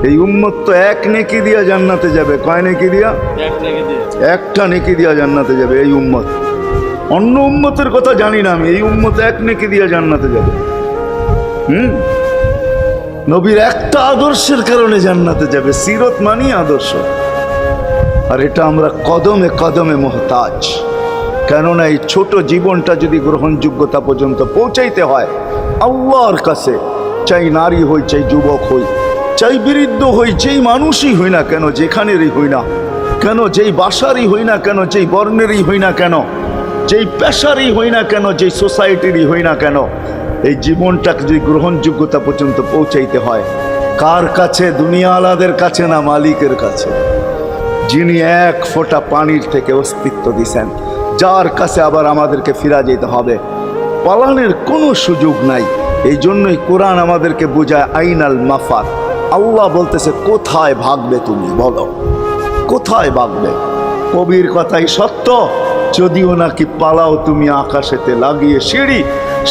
এই উম্মত তো এক নেকি দিয়া জান্নাতে যাবে। কয় নেকি দিয়া? একটা নেকি দিয়া জান্নাতে যাবে এই উম্মত। অন্য উম্মতের কথা জানি না আমি, এই উম্মত এক নেকি দিয়া জান্নাতে যাবে। নবীর একটা আদর্শের কারণে জান্নাতে যাবে। সিরত মানি আদর্শ, আর এটা আমরা কদমে কদমে মুহতাজ। কেননা এই ছোট জীবনটা যদি গ্রহণযোগ্যতা পর্যন্ত পৌঁছাইতে হয় আল্লাহর কাছে, চাই নারী হই, চাই যুবক হই, চাই বৃদ্ধ হই, যেই মানুষই হই না কেন, যেখানেরই হই না কেন, যেই বাসারই হই না কেন, যেই বর্ণেরই হই না কেন, যেই পেশারই হই না কেন, যেই সোসাইটিরই হই না কেন, এই জীবনটাকে যদি গ্রহণযোগ্যতা পর্যন্ত পৌঁছাইতে হয় কার কাছে? দুনিয়াওয়ালাদের কাছে না, মালিকের কাছে, যিনি এক ফোঁটা পানির থেকে অস্তিত্ব দিছেন, যার কাছে আবার আমাদেরকে ফিরা যেতে হবে। পালানের কোনো সুযোগ নাই। এই জন্যই কোরআন আমাদেরকে বোঝায় আইনাল মাফার। আল্লাহ বলতেছে কোথায় ভাগবে তুমি, বলো কোথায় ভাগবে? কবির কথাই সত্য, যদিও নাকি পালাও তুমি আকাশেতে লাগিয়ে সিঁড়ি,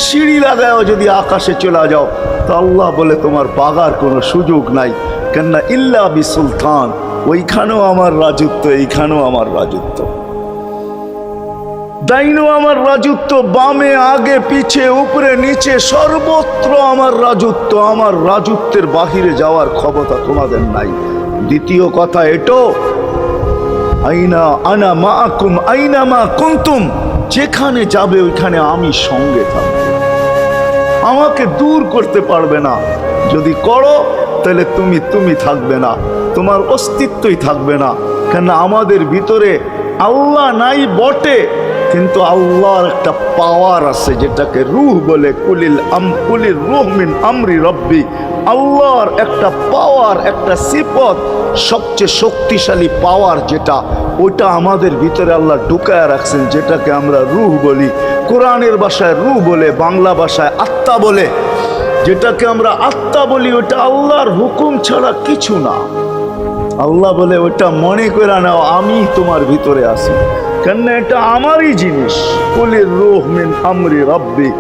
সিঁড়ি লাগাও যদি আকাশে চলে যাও, তো আল্লাহ বলে তোমার পাগার কোনো সুযোগ নাই। কেননা ইল্লা বি সুলতান, ওইখানেও আমার রাজত্ব, এইখানেও আমার রাজত্ব, ডাইনো আমার রাজত্ব, বামে আগে পিছে উপরে নিচে সর্বত্র আমার রাজত্ব। আমার রাজত্বের বাহিরে যাওয়ার ক্ষমতা তোমাদের নাই। দ্বিতীয় কথা এটো, আইনা আনা মাআকুম আইনা মা কুনতুম, যেখানে যাবে ওইখানে আমি সঙ্গে থাকব, আমাকে দূর করতে পারবে না। যদি করো তাহলে তুমি থাকবে না, তোমার অস্তিত্বই থাকবে না। কেন আমাদের ভিতরে আল্লাহ নাই বটে, কিন্তু আল্লাহর একটা পাওয়ার আছে যেটাকে রূহ বলে। কুলির রূহ মিন আমরি রব্বি, আল্লাহর একটা পাওয়ার, একটা সিফত, সবচেয়ে শক্তিশালী পাওয়ার যেটা, ওটা আমাদের ভিতরে আল্লাহ ঢুকায় রাখছেন, যেটাকে আমরা রূহ বলি। কোরআনের ভাষায় রূহ বলে, বাংলা ভাষায় আত্মা বলে। যেটাকে আমরা আত্মা বলি ওটা আল্লাহর হুকুম ছাড়া কিছু না। আল্লাহ বলে ওটা মনে করে নাও আমি তোমার ভিতরে আছি, কেন এটা আমারই জিনিস। কুলির রূহ মিন আমরি রব্বি,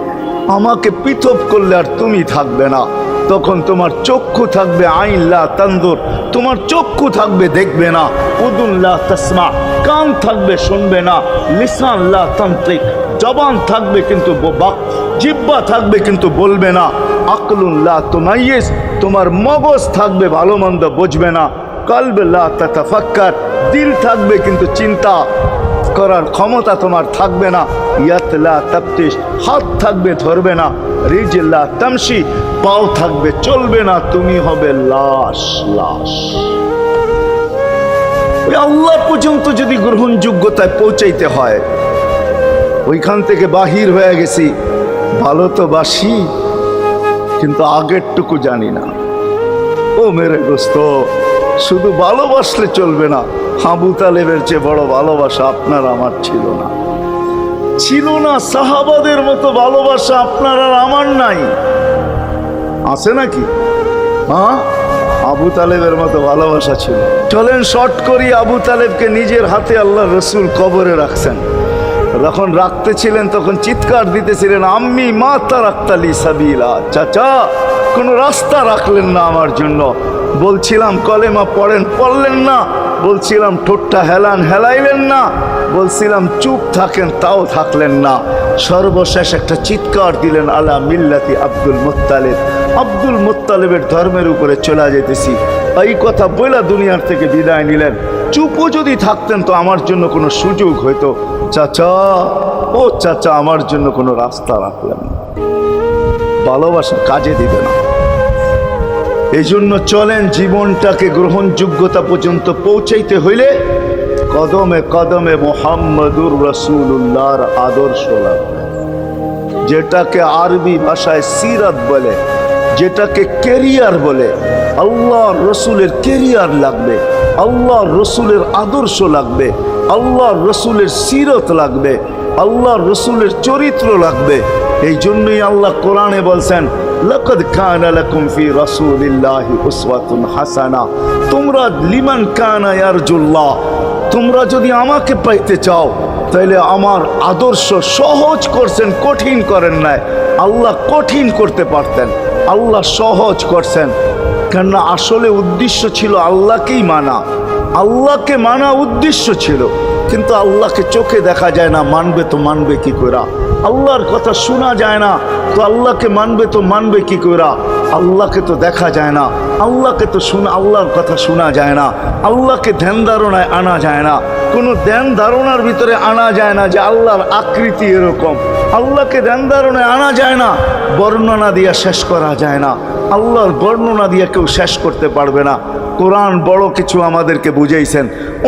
আমাকে পৃথক করলে আর তুমি থাকবে না। তখন তোমার চক্ষু থাকবে আইন লা তানজুর, তোমার চক্ষু থাকবে দেখবে না। উদুন লা তাসমা, কান থাকবে শুনবে না। লিসান লা তানতিক, জবান থাকবে কিন্তু জিহ্বা থাকবে কিন্তু বলবে না। আকলুন লা তুমাইয়িজ, তোমার মগজ থাকবে ভালো মন্দ বুঝবে না। কলব লা তাতাফাক্কার, দিল থাকবে কিন্তু চিন্তা করার ক্ষমতা তোমার থাকবে না। ইয়াত লা তাফতিশ, হাত থাকবে ধরবে না। রিজল লা তামশি, পাও থাকবে চলবে না। তুমি হবে লাশ। লাশ। ওই আল্লাহ পর্যন্ত যদি গ্রহণযোগ্যতায় পৌঁছাইতে হয়, ওইখান থেকে বাহির হয়ে গেছি। ভালো তো বাসি, কিন্তু আগেরটুকু জানি না। ও মেরে দোস্ত, শুধু ভালোবাসলে চলবে না। আবু তালেবের চেয়ে বড় ভালোবাসা আপনার আমার ছিল না, ছিল না। সাহাবাদের মতো ভালোবাসা আপনার আর আমার নাই। আছে নাকি? হ্যাঁ, আবু তালেবের মতো ভালোবাসা ছিল। চলেন শর্ট করি। আবু তালেবকে নিজের হাতে আল্লাহ রসুল কবরে রাখছেন। যখন রাখতেছিলেন তখন চিৎকার দিতেছিলেন, আম্মি মা তারাক্তালি সাবিলা, চাচা কোনো রাস্তা রাখলেন না আমার জন্য। বলছিলাম কলেমা পড়েন, পড়লেন না। বলছিলাম ঠোঁটটা হেলান, হেলাইলেন না। বলছিলাম চুপ থাকেন, তাও থাকলেন না। সর্বশেষ একটা চিৎকার দিলেন, আলা মিল্লাতি আব্দুল মুত্তালিব, আব্দুল মুত্তালিবের ধর্মের উপরে চলে যেতেছি। এই কথা বলে দুনিয়ার থেকে বিদায় নিলেন। চুপও যদি থাকতেন তো আমার জন্য কোনো সুযোগ হইতো। চাচা, ও চাচা, আমার জন্য কোনো রাস্তা রাখলেন না। ভালোবাসা কাজে দিবে না। এই জন্য চলেন, জীবনটাকে গ্রহণযোগ্যতা পর্যন্ত পৌঁছাইতে হইলে কদমে কদমে মুহাম্মদুর রাসূলুল্লাহর আদর্শ লাগবে। যেটাকে আরবি ভাষায় সিরাত বলে, যেটাকে কেরিয়ার বলে। আল্লাহর রসুলের কেরিয়ার লাগবে, আল্লাহর রসুলের আদর্শ লাগবে, আল্লাহর রসুলের সিরত লাগবে, আল্লাহর রসুলের চরিত্র লাগবে। এই জন্যই আল্লাহ কোরআনে বলছেন, লাকাদ কানা লাকুম ফি রাসূলিল্লাহি উসওয়াতুন হাসানা, তোমরা লিমান কানা ইয়ারজুল্লাহ, তোমরা যদি আমাকে পাইতে চাও তাহলে আমার আদর্শ সহজ করছেন, কঠিন করেন নাই। আল্লাহ কঠিন করতে পারতেন, আল্লাহ সহজ করছেন। কেননা আসলে উদ্দেশ্য ছিল আল্লাহকেই মানা, আল্লাহকে মানা উদ্দেশ্য ছিল। কিন্তু আল্লাহকে চোখে দেখা যায় না, মানবে তো মানবে কি করে? আল্লাহর কথা শোনা যায় না, তো আল্লাহকে মানবে তো মানবে কি করে? আল্লাহকে তো দেখা যায় না, আল্লাহকে তো আল্লাহর কথা শোনা যায় না, আল্লাহকে ধ্যান ধারণায় আনা যায় না, কোনো ধ্যান ধারণার ভিতরে আনা যায় না যে আল্লাহর আকৃতি এরকম। আল্লাহকে ধ্যান ধারণায় আনা যায় না, বর্ণনা দিয়ে শেষ করা যায় না। আল্লাহর বর্ণনা দিয়ে কেউ শেষ করতে পারবে না। কোরআন বড় কিছু আমাদেরকে বুঝাইছেন,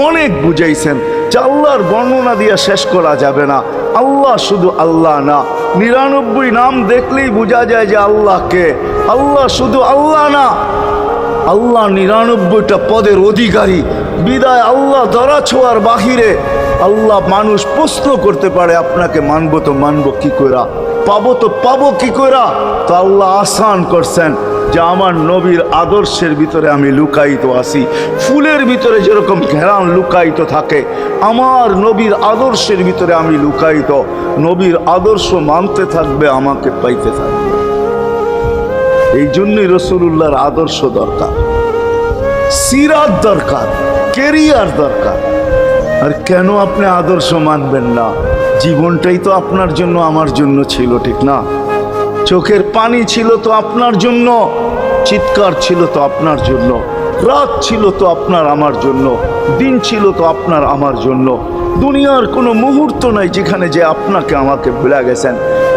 অনেক বুঝাইছেন যে আল্লাহর বর্ণনা দিয়ে শেষ করা যাবে না। আল্লাহ শুধু আল্লাহ না, 99 নাম দেখলেই বোঝা যায় যে আল্লাহকে। আল্লাহ শুধু আল্লাহ না, আল্লাহ 99টা পদের অধিকারী। বিদায় আল্লাহ ধরা ছোঁয়ার বাহিরে আল্লাহ মানুষ প্রশ্ন করতে পারে, আপনাকে মানবো তো মানবো কি করে, পাবো তো পাবো কি করে? তো আল্লাহ আসান করছেন যে আমার নবীর আদর্শের ভিতরে আমি লুকায়িত আছি। ফুলের ভিতরে যেরকম ঘেরান লুকায়িত থাকে, আমার নবীর আদর্শের ভিতরে আমি লুকায়িত। নবীর আদর্শ মানতে থাকবে, আমাকে পাইতে থাকবে। এই জন্যই রাসূলুল্লাহর আদর্শ দরকার, সিরাত দরকার, কেরিয়ার দরকার। আর কেন আপনি আদর্শ মানবেন না? জীবনটাই তো আপনার জন্য আমার জন্য ছিল, ঠিক না? চোখের পানি ছিল তো আপনার জন্য, চিৎকার ছিল তো আপনার জন্য, রাত ছিল তো আপনার আমার জন্য, দিন ছিল তো আপনার আমার জন্য। দুনিয়ার কোনো মুহূর্ত নাই যেখানে যে আপনাকে আমাকে ভুলে গেছেন,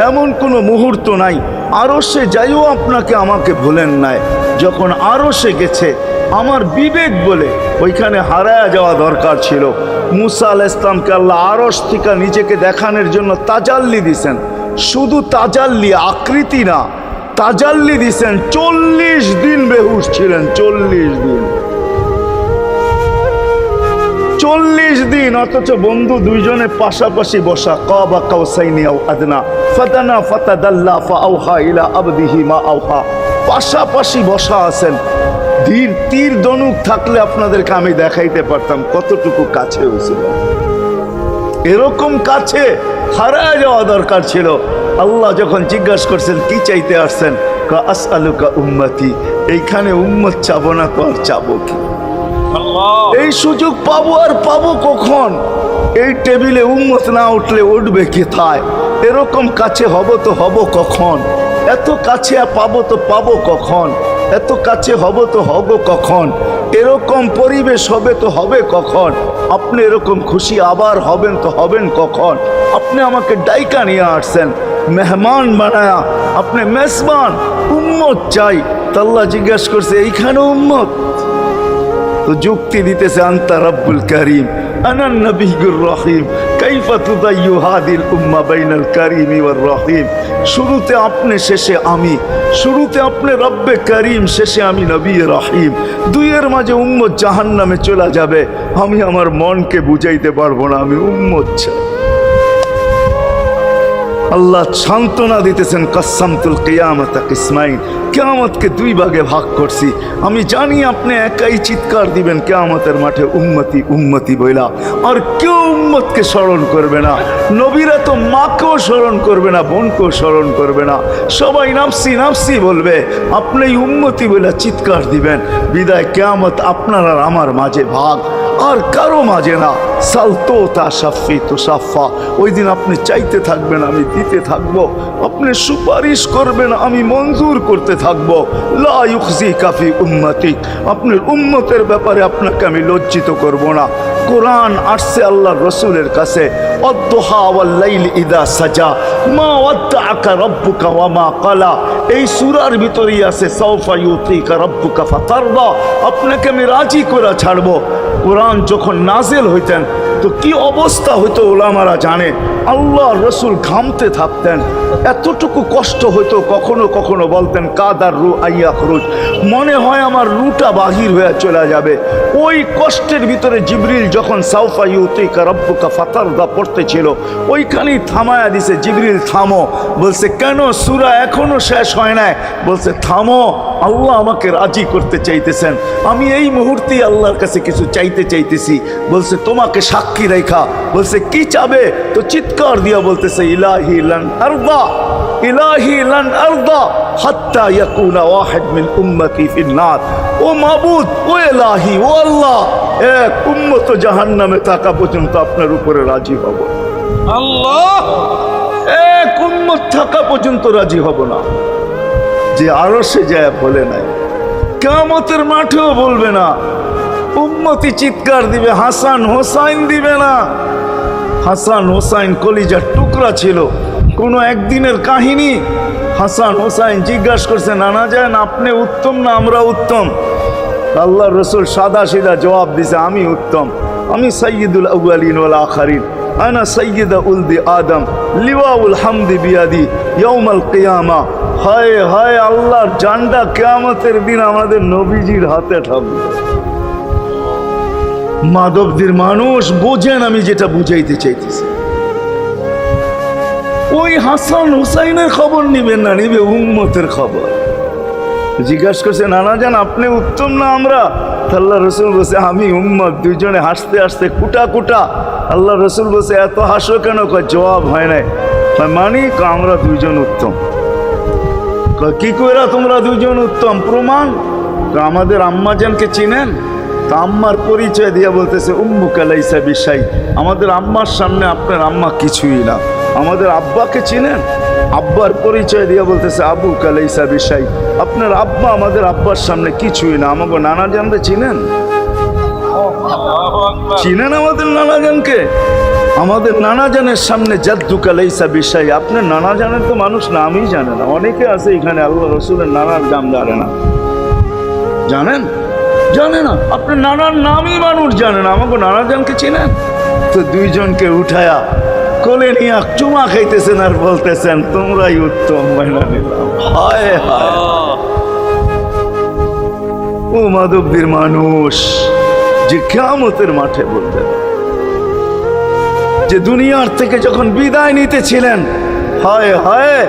এমন কোনো মুহূর্ত নাই। আরশে যাইও আপনাকে আমাকে ভুলেন নাই। যখন আরশে গেছে আমার বিবেক বলে ওইখানে হারায়া যাওয়া দরকার ছিল। মুসা আলাইহিস সালামকে আল্লাহ আরশ থেকে নিজেকে দেখানোর জন্য তাজাল্লি দিছেন। শুধু তাজাল্লি, আকৃতি না, তাজাল্লি দিছেন। 40 দিন বেহুশ ছিলেন, 40 দিন, 40 দিন। অথচ বন্ধু দুইজনে পাশাপাশি বসা, কাবা কাউসাইনি আও আদনা ফাদানা ফাতাদাল্লা ফাআওহা ইলা আবদিহি মা আওহা, পাশাপাশি বসা আছেন। তীর ধনুক থাকলে আপনাদেরকে আমি দেখাইতে পারতাম কতটুকু কাছে হয়েছিল। এরকম কাছে হারায় যাওয়া দরকার ছিল। আল্লাহ যখন জিজ্ঞাসা করছেন কি চাইতে আসছেন, আসআলুকা উম্মতি, এইখানে উম্মত চাবো না তো আর চাবো কি? এই সুযোগ পাবো আর পাবো কখন? এই টেবিলে উম্মত না উঠলে উঠবে কোথায়? এরকম কাছে হব তো হব কখন? এত কাছে পাবো তো পাবো কখন? এত কাছে হব তো হব কখন? এরকম পরিবেশ হবে তো হবে কখন? আপনি এরকম খুশি আবার হবেন তো হবেন কখন? আপনি আমাকে ডাইকা নিয়ে আসছেন, মেহমান বানায়া, আপনি মেজবান, উম্মত চাই। তা আল্লাহ জিজ্ঞাসা করছে এইখানে উম্মত? তো যুক্তি দিতেছে আনতা রব্বুল করিম আনান নবিয়্যুর রহিম কাইফা তুদাইয়ু হাদিল উম্মাহ বাইনাল কারীমি ওয়ার রহিম। শুরুতে আপনি, শেষে আমি। শুরুতে আপনি রব্বে করিম, শেষে আমি নবী রহিম। দুইয়ের মাঝে উম্মত জাহান্নামে চলে যাবে। আমি আমার মনকে বুঝাইতে পারবো না, আমি উম্মত চাই। আল্লাহ সান্ত্বনা দিতেছেন, কাসসামতুল কিয়ামাতা কিসমাইন, কিয়ামতকে 2 ভাগে ভাগ করছি। আমি জানি আপনি একাই চিৎকার দিবেন কিয়ামতের মাঠে উম্মতি উম্মতি বইলা, আর কেউ উম্মতকে স্মরণ করবে না। নবীরা তো মাকেও স্মরণ করবে না, বোনকেও স্মরণ করবে না, সবাই নাফসি নাফসি বলবে। আপনি উম্মতি বইলা চিৎকার দিবেন। বিদায় কিয়ামত আপনার আর আমার মাঝে ভাগ, আর কারো মাঝে না। সালতো তা সাফি তো সাফা, ওই দিন আপনি চাইতে থাকবেন, আমি দিতে থাকবো। আপনি সুপারিশ করবেন, আমি মঞ্জুর করতে থাকবো। লা ইউখজি কাফি উম্মতি, আপনার উম্মতের ব্যাপারে আপনাকে আমি লজ্জিত করব না। কোরআন আসছে আল্লাহর রসুলের কাছে, অদ্দুহা ওয়াল লাইলি ইদা সাজা মা ওয়াদ্দাআকা রাব্বুকা ওয়া মা ক্বালা। এই সূরার ভিতরেই আছে সাউফা ইউতিকা রাব্বুকা ফাতারদা, আপনাকে আমি রাজি করে ছাড়বো। কোরআন যখন নাজিল হইতেন তো কি অবস্থা হইতো ওলামারা জানে। আল্লাহ রসুল ঘামতে থাকতেন, এতটুকু কষ্ট হইতো। কখনো কখনো বলতেন কাদার রু আইয়া খরুজ, মনে হয় আমার রুটা বাহির হয়ে চলে যাবে। ওই কষ্টের ভিতরে জিবরিল যখন সাউফা ইউতিকা রাব্বুকা ফাতারদা পড়তেছিল, ওইখানেই থামায়া দিছে, জিবরিল থামো। বলছে কেন? সূরা এখনো শেষ হয় নাই। বলছে থামো, আল্লাহ আমাকে রাজি করতে চাইতেছেন, আমি এই মুহূর্তেই আল্লাহর কাছে কিছু চাইতে চাইতেছি। বলছে তোমাকে সাক্ষী রেখা। বলছে কি চাবে? তো চিৎকার দিয়া বলতেছে ইলাহি লান আরদা ইলাহি লান আরদা হাত্তা ইয়াকুনা ওয়াহিদ মিন উম্মতি ফিন নার। ও মাবুদ, ও ইলাহি, ও আল্লাহ, এক উম্মত জাহান্নামে থাকা পর্যন্ত আপনার উপরে রাজি হব। আল্লাহ, এক উম্মত থাকা পর্যন্ত রাজি হব না। যে আরশে যায় বলে নাই, কিয়ামতের মাঠেও বলবে না। উম্মতি চিৎকার দিবে, হাসান হোসাইন দিবে না। হাসান হোসাইন কলিজার টুকরা ছিল, কোনো একদিনের কাহিনী। হাসান হোসাইন জিজ্ঞাসা করছে, নানা যান আপনি উত্তম না আমরা উত্তম? আল্লাহ রসুল সাদা সিধা জবাব দিছে, আমি উত্তম, আমি সাইয়্যিদুল আউয়ালিন ওয়াল আখিরিন, আনা সাইয়্যিদা উলদি আদম, লিওয়াউল হামদি বিয়াদি ইয়াউমাল কিয়ামা। হায় হায়, আল্লাহর জান্ডা কিয়ামতের দিন আমাদের নবীজির হাতে থাকবে। মাধবদের মানুষ বোঝেন আমি যেটা বুঝাইতে চাইতেছি। ওই হাসান হুসাইনের খবর নিবেন না, নিবে উম্মতের খবর। জিজ্ঞাসা করছে, নানা যান আপনি উত্তম না আমরা? আল্লাহ রসুল বলছে, আমি উম্মত। দুইজনে হাসতে হাসতে কুটা কুটা। আল্লাহ রসুল বলছে, এত হাসো কেন? জবাব হয় নাই। মানি আমরা দুইজন উত্তম। কি কইরা তোমরা দুইজন উত্তম? প্রমাণ। আমাদের আম্মাজানকে চিনেন? তা আম্মার পরিচয় দিয়া বলতেছে, উম্মুকা লাইসা বিশাই, আমাদের আম্মার সামনে আপনার আম্মা কিছুই না। আমাদের আব্বাকে চিনেন? আব্বার পরিচয় দিয়া বলতেছে, আবুকা লাইসা বিশাই, আপনার আব্বা আমাদের আব্বার সামনে কিছুই না। আমাকে নানা জানতে চিনেন? চিনেন আমাদের নানা জানকে? আমাদের নানা জানের সামনে জাদ্দুকা লাইসা বিশাই, আপনার নানা জানের তো মানুষ নামই জানে না। অনেকে আছে এখানে আল্লাহ রসুলের নানার নাম জানে না। জানেন? জানে না। আপনার নানার নামই মানুষ জানে না। আমাকে নানা জানকে চিনেন? তো দুইজনকে উঠায়া কোলে নিয়ে চুমা খাইতেছেন আর বলতেছেন, তোমরাই উত্তম। মাইনা নিলাম। হায় হায়, ও মাধবদের মানুষ যে কিয়ামতের মাঠে বলতেন, যে দুনিয়ার থেকে যখন বিদায় নিতেছিলেন, হায় হায়,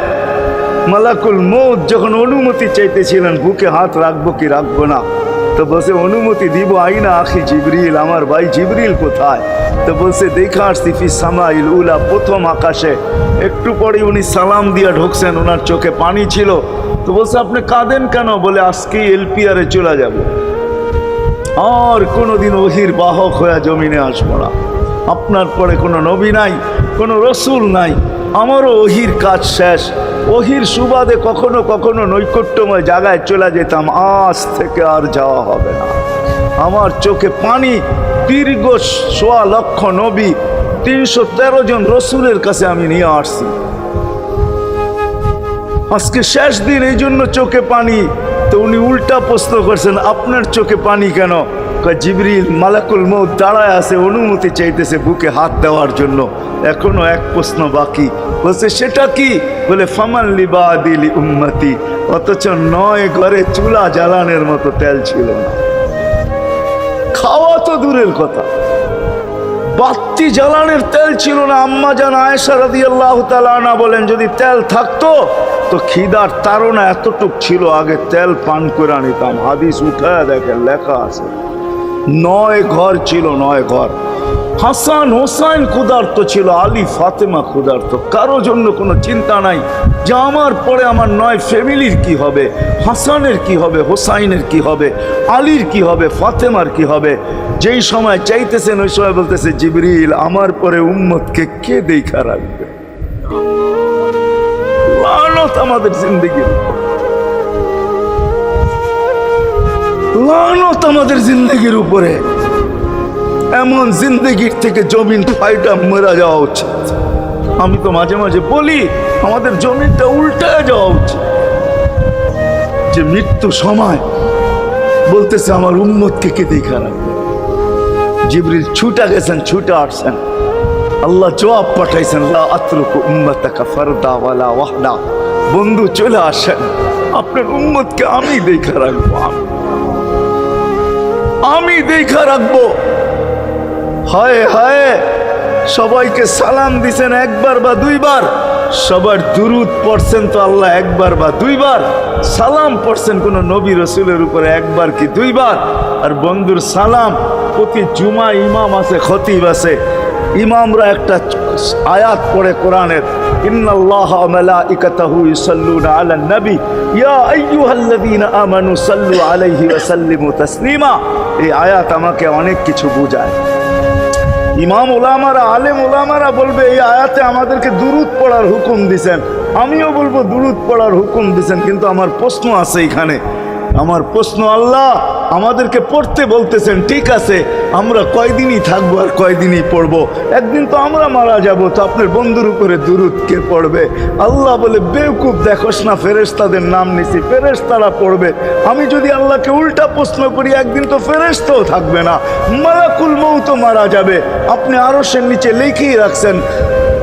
মালাকুল মউত যখন অনুমতি চাইতেছিলেন, বুকে হাত রাখবো কি রাখবো না, তো বলছে অনুমতি দিব। আইনা আখি জিবরিল, আমার ভাই জিবরিল কোথায়? তো বলছে, দেখা আসছি ফি সামাইল উলা, প্রথম আকাশে। একটু পরে উনি সালাম দিয়া ঢুকছেন, ওনার চোখে পানি ছিল। তো বলছে, আপনি কাঁদেন কেন? বলে, আজকেই এলপিআরে চলে যাব, আর কোনোদিন ওহির বাহক হয়ে জমিনে আসবো না। আপনার পরে কোনো নবী নাই, কোনো রসুল নাই, আমারও ওহির কাজ শেষ। ওহির সুবাদে কখনো কখনো নৈকট্যময় জায়গায় চলে যেতাম, আজ থেকে আর যাওয়া হবে না। আমার চোখে পানি। দীর্ঘ ১.৫ লক্ষ নবী, ৩১৩ জন রসুলের কাছে আমি নিয়ে আসছি। আজকে শেষ দিন, এই জন্য চোখে পানি। তো উনি উল্টা প্রশ্ন করছেন, আপনার চোখে পানি কেন? জিবরিল মালাকুল মউত দাঁড়ায় আছে, অনুমতি চাইতেছে বুকে হাত দেওয়ার জন্য। এখনো এক প্রশ্ন বাকি। বলছে, সেটা কি? বলে, ফামান লিবাদিলি উম্মতি। অথচ ৯ ঘরে চুলা জ্বালানোর মতো তেল ছিল না। খাওয়া তো দূরের কথা, বাতি জ্বালানোর তেল ছিল না। আম্মা জান আয়েশা রাদিয়াল্লাহু তাআলা আনহা বলেন, যদি তেল থাকতো তো খিদার তাড়না এতটুক ছিল, আগে তেল পান করে নিতাম। হাদিস উঠায় দেখেন, লেখা আছে ৯ ঘর ছিল, ৯ ঘর। হাসান হোসাইন ক্ষুধার্ত ছিল, আলী ফাতেমা ক্ষুধার্ত। কারো জন্য কোনো চিন্তা নাই যে আমার পরে আমার ৯ ফ্যামিলির কি হবে, হাসানের কি হবে, হোসাইনের কি হবে, আলীর কি হবে, ফাতেমার কি হবে। যেই সময় চাইতেছেন ওই সময় বলতেছে, জিবরিল আমার পরে উম্মতকে কে দেখা রাখবে? লানত আমাদের জিন্দেগির, লানত আমাদের জিন্দেগির উপরে। এমন জিন্দেগির থেকে জমিন ফাইটা মরা যাওয়া উচিত। আমি তো মাঝে মাঝে বলি, আমাদের জমিনটা উল্টায় যাওয়া উচিত। যে মৃত্যু সময় বলতেছে, আমার উম্মতকে কে দেখা রাখবে? জিবরিল ছুটা গেছেন, ছুটা আসছেন। আল্লাহ জবাব পাঠাইছেন, লা আতরুকু উম্মাতাকা ফারদা ওয়ালা ওয়াহদা। বন্ধু চলে আসেন, আপনার উম্মতকে আমি দেখা রাখবো, আমি দেখা রাখবো। হায় হায়, সবাইকে সালাম দিছেন একবার বা দুইবার, সবার দুরুদ পড়ছেন তো আল্লাহ একবার বা দুইবার, সালাম পড়ছেন কোন নবী রসুলের উপরে একবার কি দুইবার। আর বন্ধুর সালাম প্রতি জুমা ইমাম আছে, খতিব আছে, ইমামরা একটা আয়াত পড়ে কোরআনের, ইন্নাল্লাহা ওয়া মালাইকাতাহু ইউসাল্লুনা আলান নবী ইয়া আইয়ুহাল্লাযীনা আমানু সাল্লু আলাইহি ওয়া সাল্লিমু তাসলিমা। এই আয়াত আমাকে অনেক কিছু বোঝায়। ইমাম ওলামারা, আলেম ওলামারা বলবে এই আয়াতে আমাদেরকে দুরূদ পড়ার হুকুম দিছেন, আমিও বলবো দুরূদ পড়ার হুকুম দিছেন, কিন্তু আমার প্রশ্ন আছে এখানে। আমার প্রশ্ন, আল্লাহ আমাদেরকে পড়তে বলতেছেন, ঠিক আছে, আমরা কয়দিনই থাকবো আর কয়দিনই পড়বো? একদিন তো আমরা মারা যাব, তো আপনার বন্ধুর উপরে দুরূদ কে পড়বে? আল্লাহ বলে, বেওকুফ, দেখোস না ফেরেশতাদের নাম নিছি, ফেরেশতারা পড়বে। আমি যদি আল্লাহকে উল্টা প্রশ্ন করি, একদিন তো ফেরেশতাও থাকবে না, মালাকুল মউত মারা যাবে। আপনি আরশের নিচে লিখেই রাখছেন,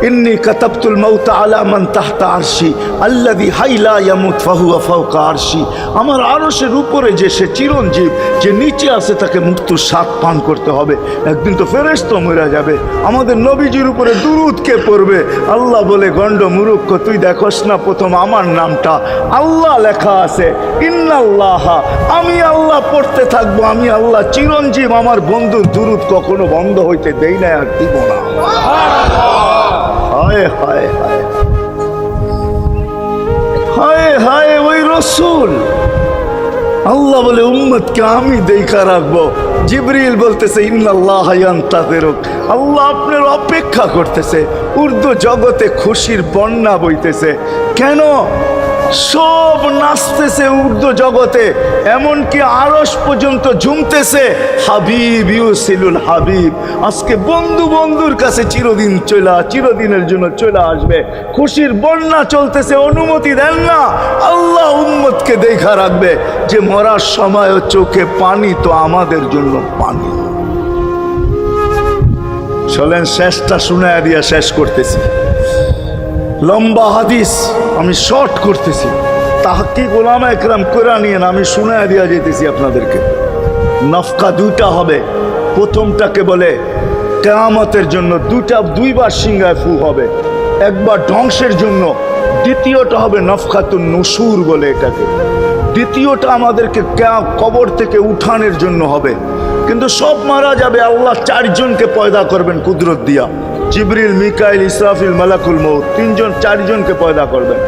ইন্নী কাতাবতুল মাউত আলা মান তাহতা আরশি আল্লাযী হাইলা ইয়ামুত ফাহুয়া ফাওকা আরশি। আমার আরশের উপরে যে সে চিরঞ্জীব, যে নিচে আছে তাকে মৃত্যুর স্বাদ পান করতে হবে। একদিন তো ফেরেশতা মরে যাবে, আমাদের নবীজির উপরে দুরূদ কে পড়বে? আল্লাহ বলে, গণ্ড মূর্খ, তুই দেখোস না প্রথম আমার নামটা আল্লাহ লেখা আছে, ইন্নাল্লাহা, আমি আল্লাহ পড়তে থাকবো, আমি আল্লাহ চিরঞ্জীব, আমার বন্ধুর দুরূদ কখনো বন্ধ হইতে দেই না, আর দিব না। হায় হায় হায় হায় হায়, ওই রসুল। আল্লাহ বলে, উম্মতকে আমি দেখা রাখবো। জিবরিল বলতেছে, ইন্নাল্লাহা ইয়ান্তাযিরুক, আল্লাহ আপনার অপেক্ষা করতেছে। উর্দু জগতে খুশির বন্যা বইতেছে। কেন? সব নাচতেছে উর্দু জগতে, এমনকি আরশ পর্যন্ত ঝুমতেছে, হাবিব ইউসিলুল হাবিব। আজকে বন্ধু বন্ধুর কাছে চিরদিনের জন্য চলে আসবে। খুশির বন্যা চলতেছে, অনুমতি দেন না। আল্লাহ উম্মতকে দেখা রাখবে যে মরার সময় চোখে পানি তো আমাদের জন্য পানি। চলেন শেষটা শুনায়া দিয়া শেষ করতেছি। লম্বা হাদিস আমি শর্ট করতেছি, তাহকিক উলামা একরাম করে নিয়েন, আমি শুনায়া দিয়া যেতেছি আপনাদেরকে। নফকা দুইটা হবে। প্রথমটাকে বলে কিয়ামতের জন্য, দুইবার সিংহায় ফু হবে, একবার ধ্বংসের জন্য, দ্বিতীয়টা হবে নফকাতুন নুশুর বলে এটাকে। দ্বিতীয়টা আমাদেরকে কবর থেকে উঠানের জন্য হবে। কিন্তু সব মারা যাবে, আল্লাহ চারজনকে পয়দা করবেন কুদরত দিয়া। জিবরিল, মিকাইল, ইসরাফিল, মালাকুল মউত, চারজনকে পয়দা করবেন।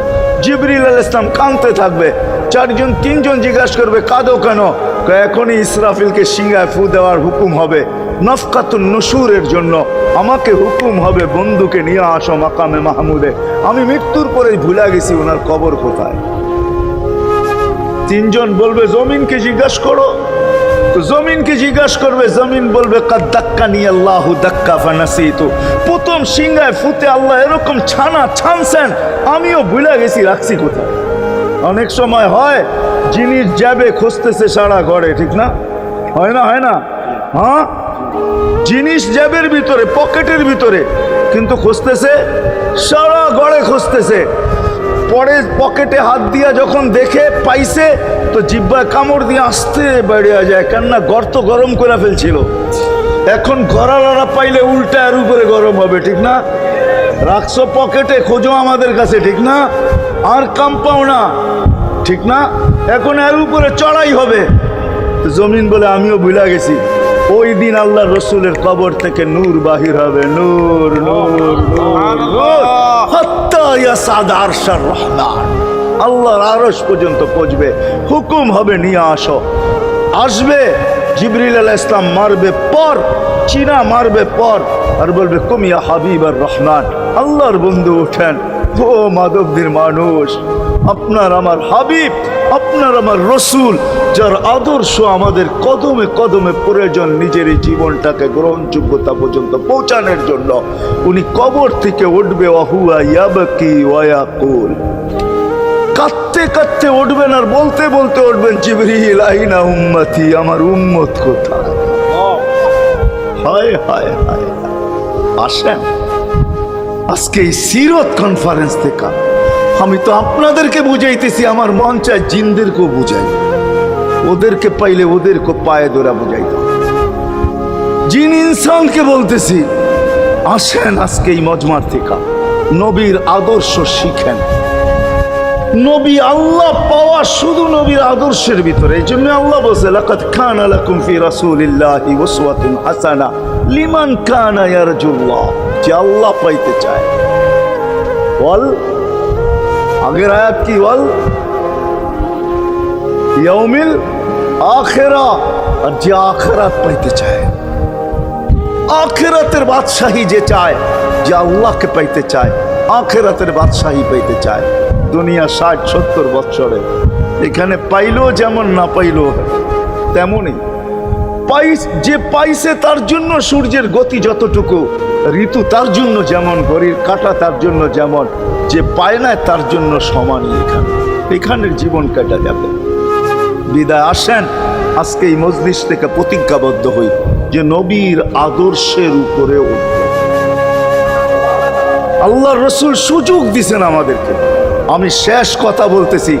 জিবরিল আলাইহিস সালাম কাঁদতে থাকবে, তিনজন জিজ্ঞাসা করবে, কাঁদো কেন? এখনই ইসরাফিলকে সিংহায় ফু দেওয়ার হুকুম হবে নফকাতুন নুশুরের জন্য। আমাকে হুকুম হবে, বন্ধুকে নিয়ে আসো মাকামে মাহমুদে। আমি মৃত্যুর পরে ভুলে গেছি ওনার কবর কোথায়। তিনজন বলবে, জমিনকে জিজ্ঞাসা করো। তো জমিনকে জিজ্ঞাসা করবে, জমিন বলবে, কাদ দাক্কানি আল্লাহু দাক্কা ফানাসিতু। প্রথম সিংহায় ফুতে আল্লাহ এরকম ছানছেন, আমিও ভুলে গেছি রাখছি কোথায়। অনেক সময় হয় জিনিস যাবে খুঁজতেছে সারা ঘরে, ঠিক না? হয় না? হয় না? হ্যাঁ, জিনিস জ্যাবের ভিতরে, পকেটের ভিতরে, কিন্তু খুঁজতেছে সারা ঘরে খুঁজতেছে। পরে পকেটে হাত দিয়া যখন দেখে পাইছে, তো জিহ্বায় কামড় দিয়ে আসতে বেরিয়ে যায়, কেননা গর্ত গরম করে ফেলছিল। এখন গড়ালড়া পাইলে উল্টা এর উপরে গরম হবে, ঠিক না? রাখছো পকেটে, খোঁজো আমাদের কাছে, ঠিক না? আর কাম পাও না, ঠিক না? এখন এর উপরে চড়াই হবে। জমিন বলে, আমিও ভুলে গেছি। ওই দিন আল্লাহ রসুলের কবর থেকে নূর বাহির হবে, নূর নূর নূর নূর, হাত্তা ইয়াসাদ আরশার রহমান, আল্লাহর আরশ পর্যন্ত পৌঁছবে। হুকুম হবে, নিয়ে আসো। আসবে জিবরিল আলাইহিস সালাম, মারবে পর, চিনা মারবে পর, আর বলবে, কুম ইয়া হাবিবার রহমান, আল্লাহর বন্ধু ওঠেন। ও মাধবদীর মানুষ, আপনার আমার হাবিব, আপনার আমার রসুল, যার আদর্শ আমাদের কদমে কদমে প্রয়োজন নিজের এই জীবনটাকে গ্রহণযোগ্যতা পর্যন্ত পৌঁছানোর জন্য, উনি কবর থেকে উঠবে। ওয়াহুয়া ইয়াবকি ওয়া ইয়াকুল, কাঁদতে কাঁদতে উঠবেন আর বলতে বলতে উঠবেন, জিবরিল আইনা উম্মতি, আমার উম্মত কোথায়? হায় হায় হায়। আসেন আজকে এই সিরত কনফারেন্স থেকে আমি তো আপনাদেরকে বুঝাইতেছি, আমার মন চায় জিনদেরকেও বুঝাই, ওদেরকে পাইলে ওদেরকে পায়ে ধরা বুঝাইতাম। জিন ইনসানকে বলতেছি, আসেন আজকে এই মজমার থেকে নবীর আদর্শ শিখেন। নবী আল্লাহ পাওয়া শুধু নবীর আদর্শের ভিতরে। এই জন্য আল্লাহ বলছে, লাকাদ কানা লাকুম ফি রাসূলিল্লাহি উসওয়াতুন হাসানাহ লিমান কানা ইয়ারজুল্লাহ, যে আল্লাহ পাইতে চায়। বল আগের আয়াত কি? বল ইয়াউমিল আখিরা, আর যে আখিরাত পাইতে চায়, আখিরাতের বাদশাহী যে চায়, যে আল্লাহকে পাইতে চায়, আখিরাতের বাদশাহী পাইতে চায়। দুনিয়া 60-70 বছরে এখানে পাইলো যেমন, না পাইলো তেমনই। যে পাইছে তার জন্য সূর্যের গতি যতটুকু, ঋতু তার জন্য যেমন, ঘড়ির কাঁটা তার জন্য যেমন, যে পায় না তার জন্য সমানই। এখানের জীবন কাটা যাবে। বিদায় আসেন আজকে এই মজলিস থেকে প্রতিজ্ঞাবদ্ধ হই যে নবীর আদর্শের উপরে উঠব। আল্লাহর রাসূল সুযোগ দিছেন আমাদেরকে। আমি শেষ কথা বলতেছি,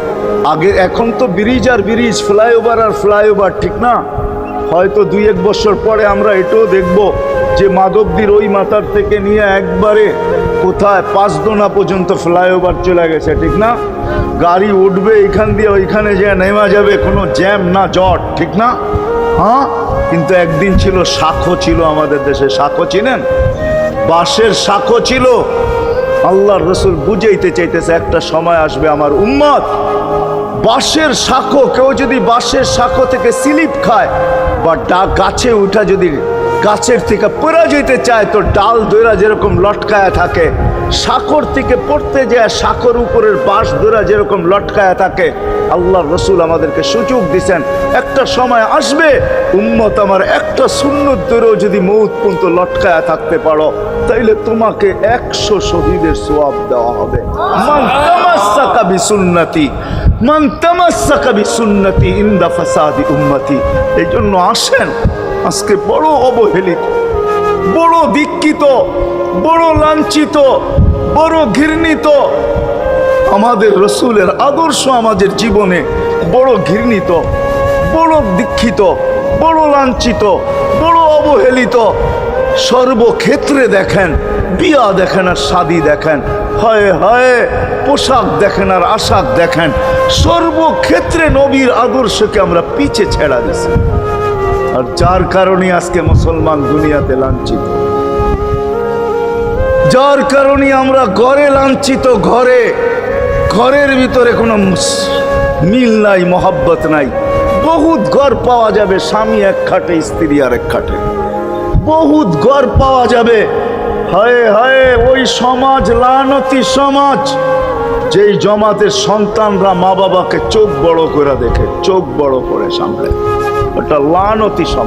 আগে এখন তো ব্রিজ আর ব্রিজ, ফ্লাইওভার আর ফ্লাইওভার, ঠিক না? হয়তো 2-1 বছর পরে আমরা এটাও দেখব যে মাধবদীর ওই মাথার থেকে নিয়ে একবারে কোথায় পাঁচদোনা পর্যন্ত ফ্লাইওভার চলে গেছে, ঠিক না? গাড়ি উঠবে এখান দিয়ে ওইখানে যে নেমা যাবে, কোনো জ্যাম না জট, ঠিক না? হ্যাঁ, কিন্তু একদিন ছিল শাখো, ছিল আমাদের দেশে শাখো, চিনেন? বাঁশের শাখো ছিল। আল্লাহর রাসূল বুঝাইতে চাইতেছে একটা সময় আসবে আমার উম্মত, বাঁশের শাখো, কেউ যদি বাঁশের শাখো থেকে স্লিপ খায় বা গাছে উঠা যদি গাছের থেকে পড়ে যেতে চায়, তো ডাল দইরা যেরকম লটকায়া থাকে, শাখর থেকে পড়তে যায় শাখর উপরের বাঁশ দইরা যেরকম লটকায়া থাকে। আল্লাহর রাসূল আমাদেরকে সুযোগ দিছেন, একটা সময় আসবে উম্মত আমার, একটা সুন্নত ধরেও যদি মউত পর্যন্ত লটকায়া থাকতে পারো, তাইলে তোমাকে 100 শহীদের সওয়াব দেওয়া হবে। মান তামাসসাকা বিসুন্নতি, মান তামাসসাকা বিসুন্নতি ইনদা ফাসাদি উম্মতি। এই জন্য আসেন, আজকে বড় অবহেলিত, বড় দীক্ষিত, বড় লাঞ্ছিত, বড় ঘৃণিত আমাদের রাসূলের আদর্শ আমাদের জীবনে, বড় ঘৃণিত, বড় দীক্ষিত, বড় লাঞ্ছিত, বড় অবহেলিত। সর্বক্ষেত্রে দেখেন, বিয়া দেখেন আর শাদী দেখেন, হয় হয় পোশাক দেখেন আর আশাক দেখেন, সর্বক্ষেত্রে নবীর আদর্শকে আমরা পিছে ছেড়া দিছি। আর যার কারণে আজকে মুসলমান দুনিয়াতে লাঞ্ছিত, যার কারণে আমরা ঘরে লাঞ্ছিত, ঘরের ভিতরে কোনো মিল নাই, মহব্বত নাই। বহুত ঘর পাওয়া যাবে স্বামী এক খাটে, স্ত্রী আর এক খাটে, বহুত ঘর পাওয়া যাবে। হায় হায়, ওই সমাজ লানতি সমাজ, যেই জমাতের সন্তানরা মা বাবাকে চোখ বড় করে দেখে, চোখ বড় করে সামলে, ওটা লানতি সমাজ।